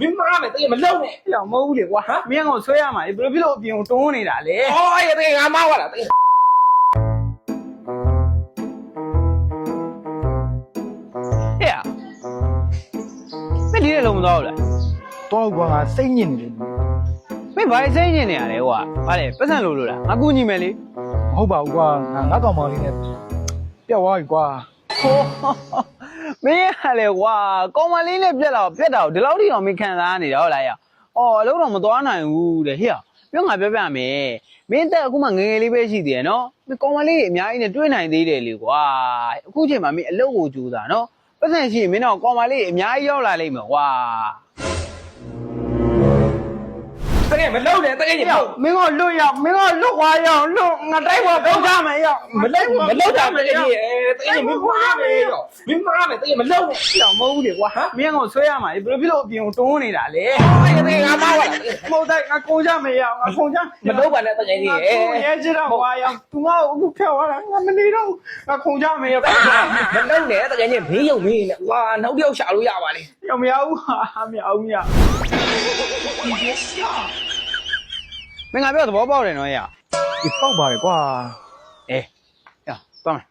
မင်းမားမယ်တကယ်မလုံနဲ့ ပြောင်မဟုတ်ဘူးလေကွာမင်းကောင်ဆွဲရမှာဘယ်လိုဖြစ်လို့အပြင်ကိုတွန်းနေတာလဲ ဟောအဲ့တကယ်ငါမားသွားတာတကယ် ဟဲ့မင်းဒီနေ့လုံးမသွားဘူးလား တော့ကွာငါစိတ်ညစ်နေတယ် မင်းဘာစိတ်ညစ်နေရလဲကွာဘာလဲပတ်စံလို့လားငါကူညီမယ်လေ မဟုတ်ပါဘူးကွာငါကောင်မလေးနဲ့ပြက်သွားပြီကွာ ဟောမင်းရလေကွာကောင်မလေးနဲ့ပြက်တော့ဒီလောက်ထိတော့မင်းခံစားနေတာဟုတ်လားရအော်အလုံးတော့မသွားနိုင်ဘူးတဲ့ဟေ့ပြောငါပြောပြမယ်မင်းတက်အခုမှငငယ်လေးပဲရှိသေးတယ်နော်မင်းကောင်မလေးအများကြီးနဲ့တွေ့နိုင်သေးတယ်လေကွာအခုချိန်မှာမင်းအလုပ်ကိုကြိုးစားနော်ပတ်စံရှိရင်မင်းတော့ကောင်မလေးအများကြီးရောက်လာလိမ့်မယ်ကွာ တကယ်မလုံနဲ့တကယ်ကြီး မင်းကလွတ်ရမင်းကလွတ်သွားရအောင်လွတ်ငါတိုက်ပေါ်ပုံချမယ်ရ မလုံတာတကယ်ကြီးတကယ်မင်းမားမယ်တော့မင်းမားမယ်တကယ်မလုံနဲ့ ပြောင်မဟုတ်ဘူးလေကွာမင်းကောင်ဆွဲရမှာဘယ်လိုဖြစ်လို့အပြင်ကိုတွန်းနေတာလဲ ဟောအဲ့တကယ်ငါမားသွားတာ မဟုတ်တဲ့ငါကုန်းချမယ်ရငါကုန်းချ မလုံပါနဲ့တကယ်ကြီး ရဲချတော့ကွာရသူမအခုဖြောက်သွားတာငါမနေတော့ငါခုံချမယ်ရ မလုံနဲ့တကယ်ကြီးဘေးရုံမေးနဲ့ဝါနောက်တစ်ယောက်ရှာလို့ရပါလေ ပြောင်မရဘူးဟာမရဘူးမရမင်းငါပြောသဘောပေါက်တယ်နော်ရ ဒီပေါက်ပါလေကွာ အေးရသွားမယ်